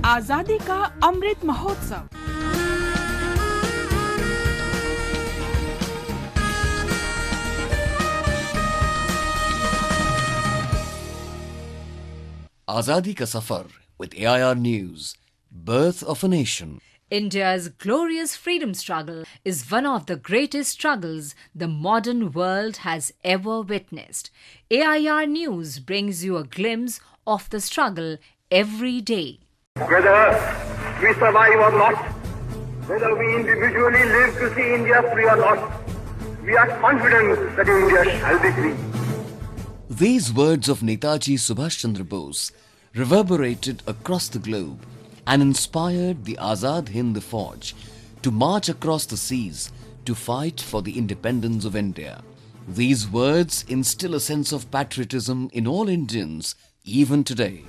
आजादी का Amrit Mahotsav. Azadi ka Safar with AIR News, Birth of a Nation. India's glorious freedom struggle is one of the greatest struggles the modern world has ever witnessed. AIR News brings you a glimpse of the struggle every day. Whether we survive or not, whether we individually live to see India free or not, we are confident that India shall be free. These words of Netaji Subhash Chandra Bose reverberated across the globe and inspired the Azad Hind Fauj to march across the seas to fight for the independence of India. These words instill a sense of patriotism in all Indians even today.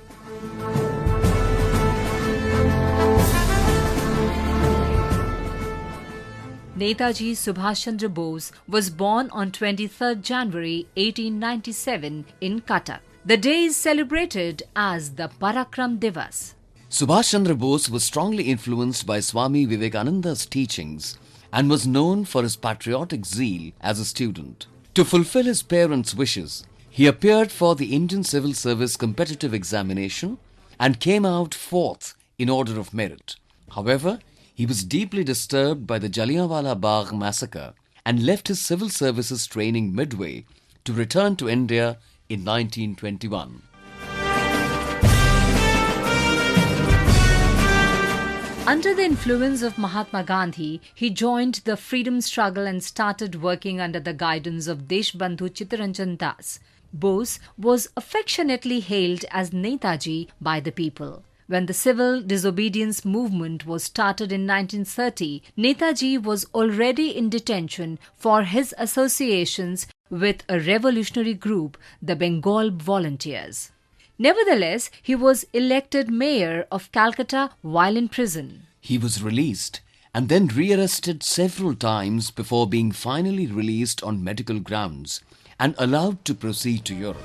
Netaji Subhash Chandra Bose was born on 23rd January 1897 in Cuttack. The day is celebrated as the ParakramDiwas. Subhash Chandra Bose was strongly influenced by Swami Vivekananda's teachings and was known for his patriotic zeal as a student. To fulfill his parents' wishes, he appeared for the Indian Civil Service competitive examination and came out fourth in order of merit. However, he was deeply disturbed by the Jallianwala Bagh massacre and left his civil services training midway to return to India in 1921. Under the influence of Mahatma Gandhi, he joined the freedom struggle and started working under the guidance of DeshbandhuChittaranjan. Bose was affectionately hailed as Netaji by the people. When the civil disobedience movement was started in 1930, Netaji was already in detention for his associations with a revolutionary group, the Bengal Volunteers. Nevertheless, he was elected mayor of Calcutta while in prison. He was released and then rearrested several times before being finally released on medical grounds and allowed to proceed to Europe.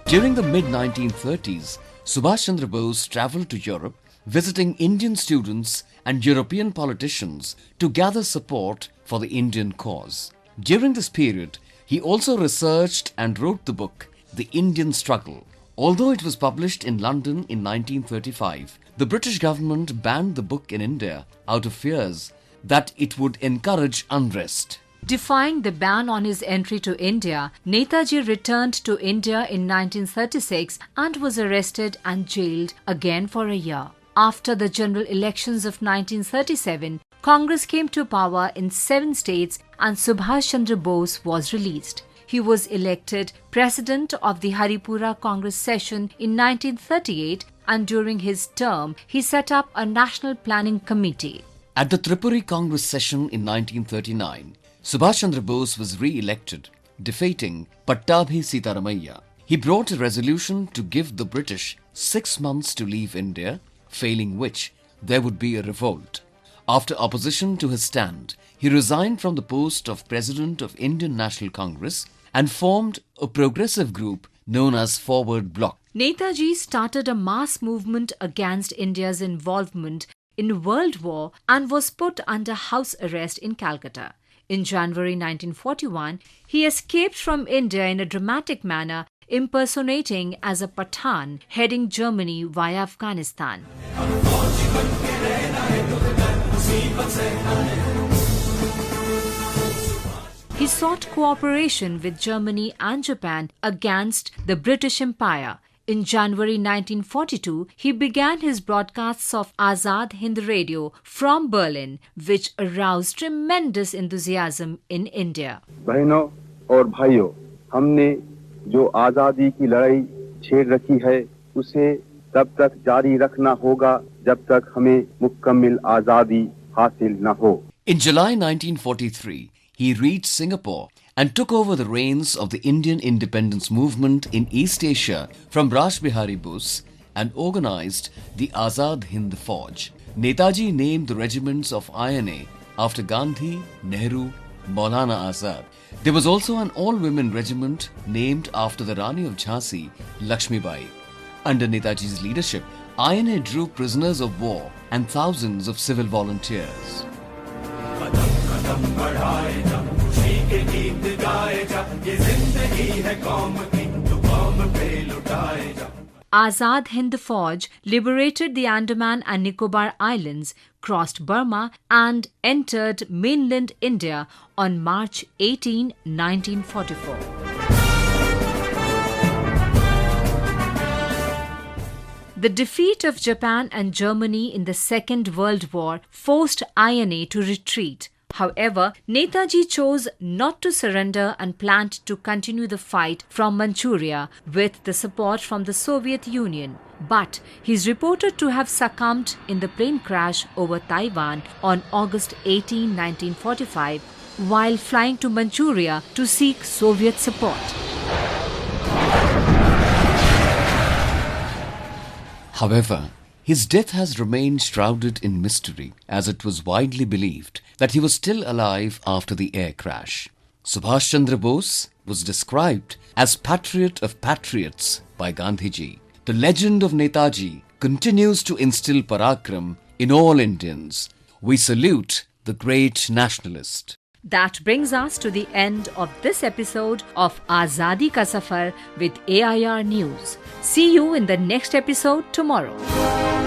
During the mid-1930s, Subhash Chandra Bose travelled to Europe, visiting Indian students and European politicians to gather support for the Indian cause. During this period, he also researched and wrote the book, The Indian Struggle. Although it was published in London in 1935, the British government banned the book in India out of fears that it would encourage unrest. Defying the ban on his entry to India, Netaji returned to India in 1936 and was arrested and jailed again for a year. After the general elections of 1937, Congress came to power in 7 states and Subhash Chandra Bose was released. He was elected president of the Haripura Congress Session in 1938 and during his term, he set up a national planning committee. At the Tripuri Congress Session in 1939, Subhash Chandra Bose was re-elected, defeating Pattabhi Sitaramaiah. He brought a resolution to give the British 6 months to leave India, failing which there would be a revolt. After opposition to his stand, he resigned from the post of President of Indian National Congress and formed a progressive group known as Forward Bloc. Netaji started a mass movement against India's involvement in World War and was put under house arrest in Calcutta. In January 1941, he escaped from India in a dramatic manner, impersonating as a Pathan heading Germany via Afghanistan. He sought cooperation with Germany and Japan against the British Empire. In January 1942, he began his broadcasts of Azad Hind Radio from Berlin, which aroused tremendous enthusiasm in India. बहनों और भाइयों, हमने जो आजादी की लड़ाई छेड़ रखी है, उसे तब तक जारी रखना होगा जब तक हमें मुकम्मल आजादी हासिल न हो. In July 1943, he reached Singapore and took over the reins of the Indian independence movement in East Asia from Rash Behari Bose and organized the Azad Hind Fauj. Netaji named the regiments of INA after Gandhi, Nehru, Maulana Azad. There was also an all-women regiment named after the Rani of Jhansi, Lakshmibai. Under Netaji's leadership, INA drew prisoners of war and thousands of civil volunteers. Azad Hind Fauj liberated the Andaman and Nicobar Islands, crossed Burma and entered mainland India on March 18, 1944. The defeat of Japan and Germany in the Second World War forced INA to retreat. However, Netaji chose not to surrender and planned to continue the fight from Manchuria with the support from the Soviet Union. But he is reported to have succumbed in the plane crash over Taiwan on August 18, 1945, while flying to Manchuria to seek Soviet support. However, his death has remained shrouded in mystery, as it was widely believed that he was still alive after the air crash. Subhash Chandra Bose was described as Patriot of Patriots by Gandhiji. The legend of Netaji continues to instill parakram in all Indians. We salute the great nationalist. That brings us to the end of this episode of Azadi Ka Safar with AIR News. See you in the next episode tomorrow.